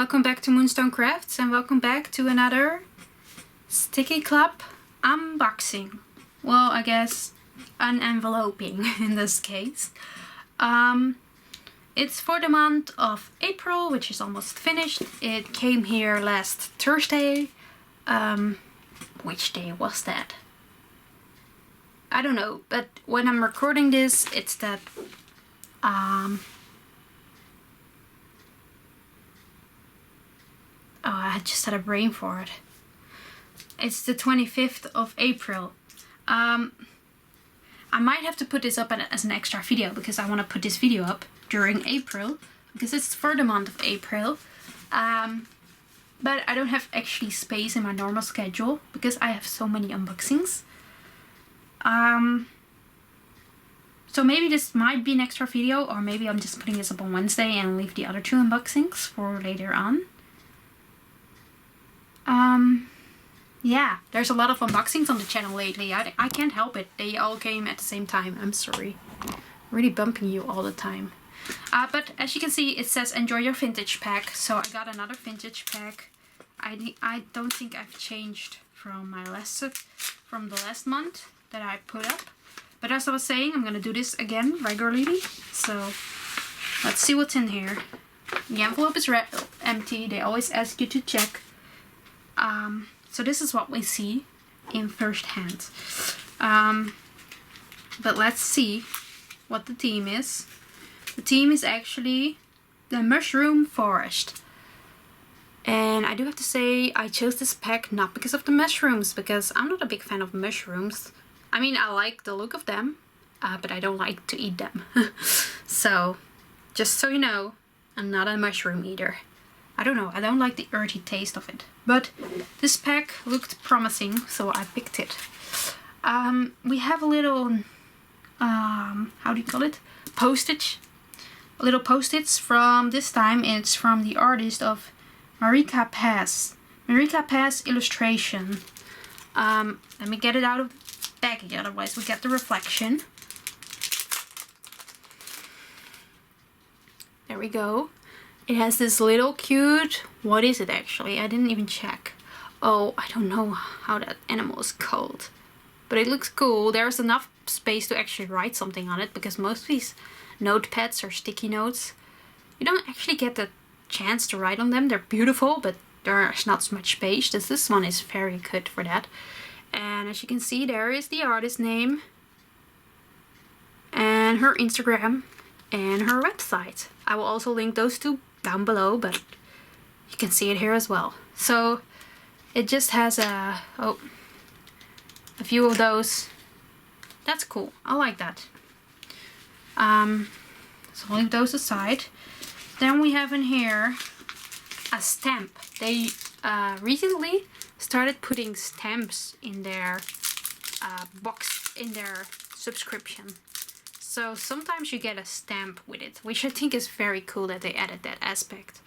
welcome back to Moonstone Crafts and welcome back to another Stickii Club unboxing. Well, I guess unenveloping in this case. It's for the month of April, which is almost finished. It came here last Thursday. Which day was that? I don't know, but when I'm recording this, it's that oh, I just had a brain fart. It's the 25th of April. I might have to put this up as an extra video because I want to put this video up during April because it's for the month of April. But I don't have actually space in my normal schedule because I have so many unboxings. So maybe this might be an extra video, or maybe I'm just putting this up on Wednesday and leave the other two unboxings for later on. Yeah, there's a lot of unboxings on the channel lately. I can't help it. They all came at the same time. I'm sorry. Really bumping you all the time. But as you can see, it says enjoy your vintage pack. So I got another vintage pack. I don't think I've changed from the last month that I put up. But as I was saying, I'm gonna do this again regularly. So let's see what's in here. The envelope is empty. They always ask you to check. So this is what we see in first hand. But let's see what the theme is. The theme is actually the mushroom forest. And I do have to say I chose this pack not because of the mushrooms, because I'm not a big fan of mushrooms. I mean, I like the look of them, but I don't like to eat them. So, just so you know, I'm not a mushroom eater. I don't know, I don't like the earthy taste of it. But this pack looked promising, so I picked it. We have a little, how do you call it? Postage. A little post-its from this time. It's from the artist of Marika Pass. Marika Pass illustration. Let me get it out of the package, otherwise we get the reflection. There we go. It has this little cute, what is it actually? I didn't even check. Oh, I don't know how that animal is called. But it looks cool. There's enough space to actually write something on it, because most of these notepads or sticky notes, you don't actually get the chance to write on them. They're beautiful, but there's not so much space. This one is very good for that. And as you can see, there is the artist name and her Instagram and her website. I will also link those two down below, but you can see it here as well. So it just has a few of those. That's cool. I like that. So I'll leave those aside. Then we have in here a stamp. They recently started putting stamps in their box, in their subscription. So sometimes you get a stamp with it, which I think is very cool that they added that aspect.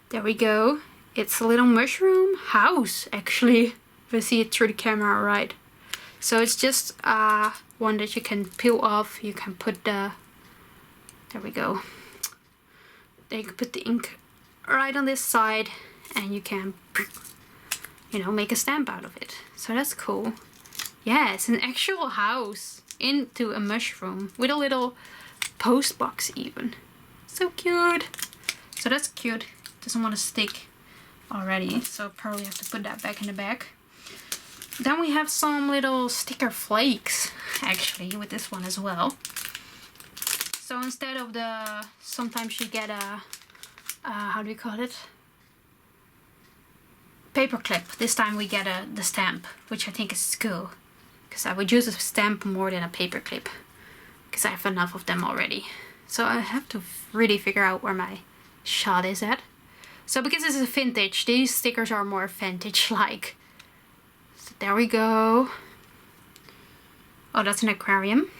There we go. It's a little mushroom house, actually, if I see it through the camera right. So it's just one that you can peel off. You can put the, there we go. Then you can put the ink right on this side and you can, you know, make a stamp out of it. So that's cool. Yeah, it's an actual house into a mushroom with a little post box even. So cute. So that's cute. Doesn't want to stick already, so probably have to put that back in the bag. Then we have some little sticker flakes actually with this one as well. So instead of the, sometimes you get a how do we call it, paper clip, this time we get the stamp, which I think is cool. Because I would use a stamp more than a paper clip, because I have enough of them already. So I have to really figure out where my shot is at. So because this is vintage, these stickers are more vintage-like. So there we go. Oh, that's an aquarium.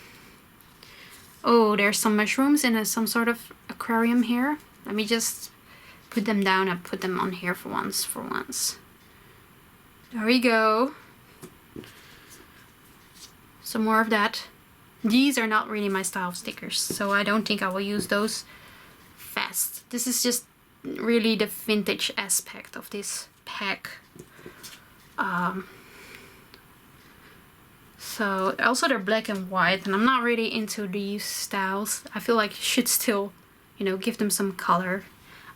Oh, there's some mushrooms in some sort of aquarium here. Let me just put them down and put them on here for once. There we go. Some more of that. These are not really my style of stickers, so I don't think I will use those fast. This is just really the vintage aspect of this pack. So also they're black and white, and I'm not really into these styles. I feel like you should still, you know, give them some color.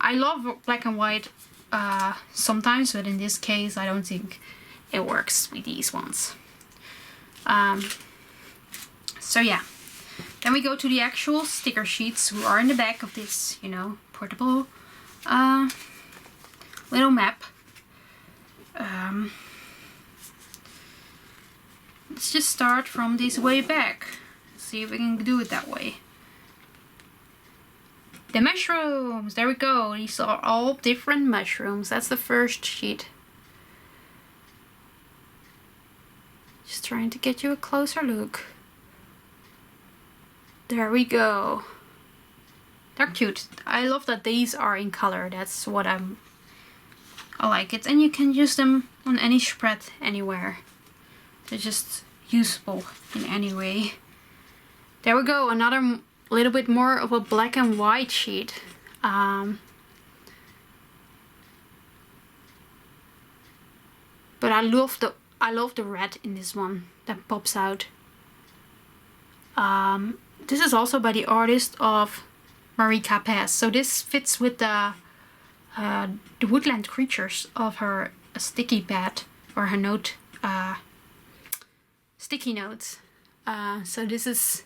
I love black and white sometimes, but in this case I don't think it works with these ones. So yeah, then we go to the actual sticker sheets, who are in the back of this, you know, portable little map. Let's just start from this way back. See if we can do it that way. The mushrooms! There we go. These are all different mushrooms. That's the first sheet. Just trying to get you a closer look. There we go. They're cute. I love that these are in color. That's what I like it. And you can use them on any spread anywhere. They're just useful in any way. There we go, another little bit more of a black and white sheet. But I love the red in this one that pops out. This is also by the artist of Marie Capes. So this fits with the woodland creatures of her sticky pad, or her note. Sticky notes. So this is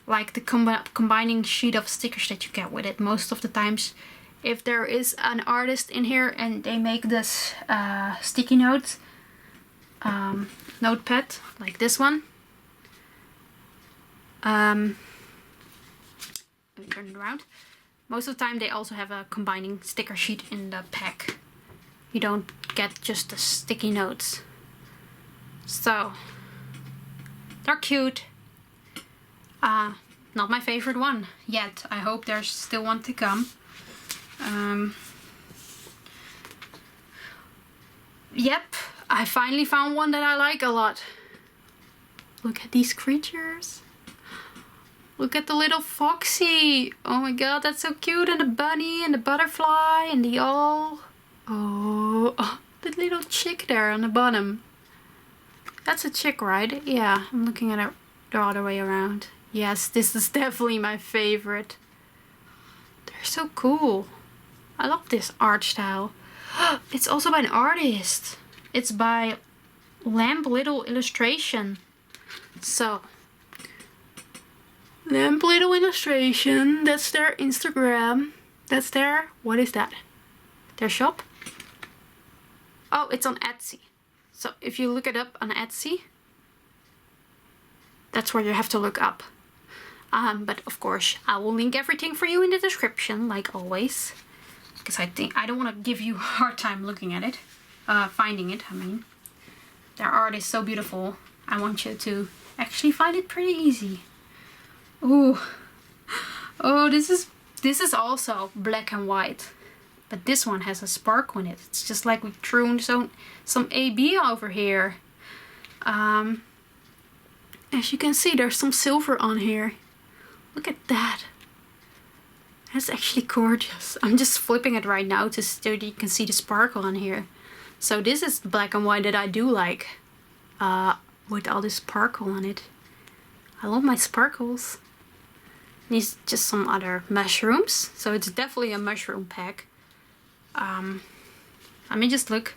like the combining sheet of stickers that you get with it. Most of the times, if there is an artist in here and they make this sticky note notepad like this one. Let me turn it around. Most of the time they also have a combining sticker sheet in the pack. You don't get just the sticky notes. So they're cute. Not my favorite one yet. I hope there's still one to come. Yep, I finally found one that I like a lot. Look at these creatures. Look at the little foxy. Oh my god, that's so cute. And the bunny and the butterfly and the owl. Oh, the little chick there on the bottom. That's a chick, right? Yeah, I'm looking at it the other way around. Yes, this is definitely my favorite. They're so cool. I love this art style. It's also by an artist. It's by Lamp Little Illustration. So, Lamp Little Illustration, that's their Instagram. That's their, what is that? Their shop? Oh, it's on Etsy. So if you look it up on Etsy, that's where you have to look up. But of course, I will link everything for you in the description, like always. Because I don't want to give you a hard time looking at it. Finding it, I mean. Their art is so beautiful. I want you to actually find it pretty easy. Ooh. Oh, this is also black and white. But this one has a sparkle in it. It's just like we threw some AB over here. As you can see, there's some silver on here. Look at that. That's actually gorgeous. I'm just flipping it right now so you can see the sparkle on here. So this is the black and white that I do like. With all this sparkle on it. I love my sparkles. These just some other mushrooms. So it's definitely a mushroom pack. Let me just look.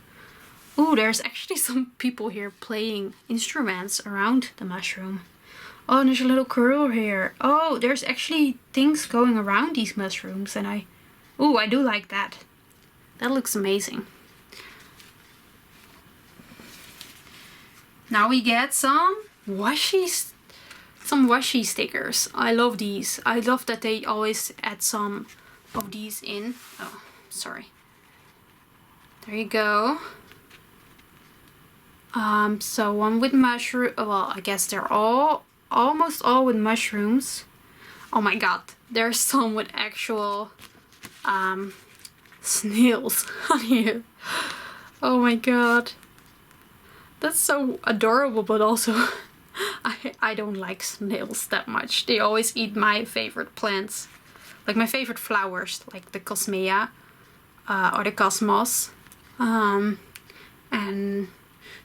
Ooh, there's actually some people here playing instruments around the mushroom. Oh, and there's a little curl here. Oh, there's actually things going around these mushrooms, and I do like that. That looks amazing. Now we get some washi stickers. I love these. I love that they always add some of these in. Oh, sorry. There you go. So one with mushroom. Well, I guess they're almost all with mushrooms. Oh my god, there's some with actual snails on here. Oh my god, that's so adorable, but also I don't like snails that much. They always eat my favorite plants. like my favorite flowers, like the Cosmea or the Cosmos, and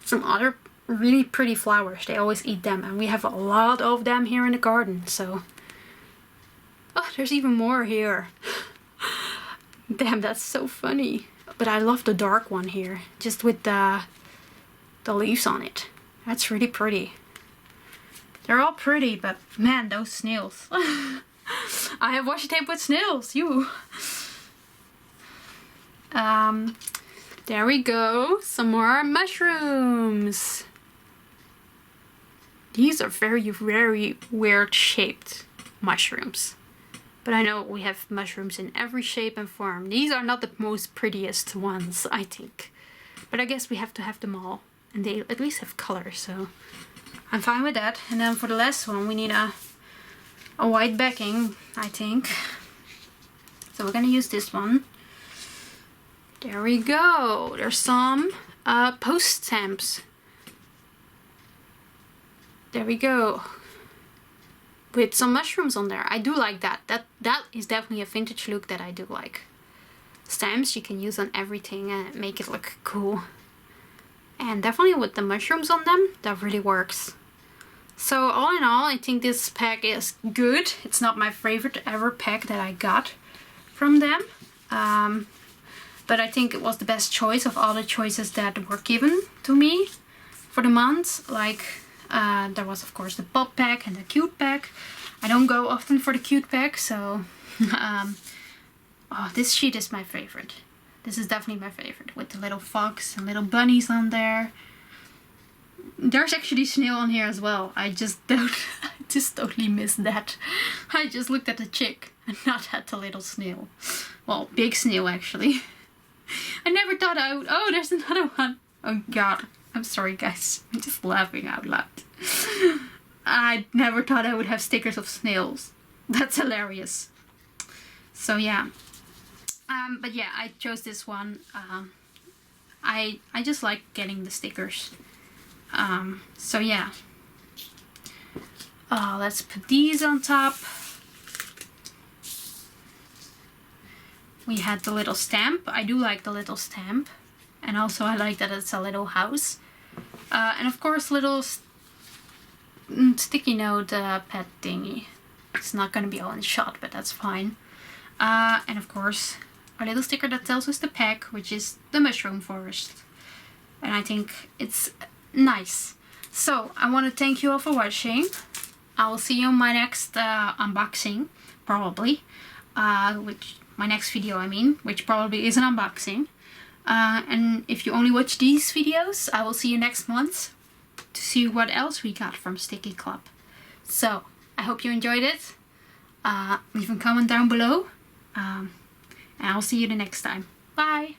some other really pretty flowers. They always eat them, and we have a lot of them here in the garden. So, oh, there's even more here. Damn, that's so funny. But I love the dark one here, just with the leaves on it. That's really pretty. They're all pretty, but man, those snails. I have washi tape with snails, you. There we go, some more mushrooms. These are very, very weird shaped mushrooms. But I know we have mushrooms in every shape and form. These are not the most prettiest ones, I think. But I guess we have to have them all. And they at least have color, so I'm fine with that. And then for the last one, we need a white backing, I think. So we're gonna use this one. There we go. There's some post stamps. There we go. With some mushrooms on there. I do like that. That is definitely a vintage look that I do like. Stamps you can use on everything and make it look cool. And definitely with the mushrooms on them, that really works. So all in all, I think this pack is good. It's not my favorite ever pack that I got from them. But I think it was the best choice of all the choices that were given to me for the month. Like, there was of course the pop pack and the cute pack. I don't go often for the cute pack, so oh, this sheet is my favorite. This is definitely my favorite, with the little fox and little bunnies on there. There's actually snail on here as well. I just totally missed that. I just looked at the chick and not at the little snail. Well, big snail actually. I never thought I would. Oh, there's another one. Oh god. I'm sorry guys. I'm just laughing out loud. I never thought I would have stickers of snails. That's hilarious. So yeah. But yeah, I chose this one. I just like getting the stickers. So yeah. Let's put these on top. We had the little stamp. I do like the little stamp. And also I like that it's a little house. And of course little sticky note pet thingy. It's not gonna be all in shot, but that's fine. And of course our little sticker that tells us the pack, which is the mushroom forest. And I think it's nice. So I want to thank you all for watching. I will see you in my next unboxing, probably. Which my next video, I mean, which probably is an unboxing. And if you only watch these videos, I will see you next month to see what else we got from Stickii Club. So I hope you enjoyed it. Leave a comment down below. And I'll see you the next time. Bye!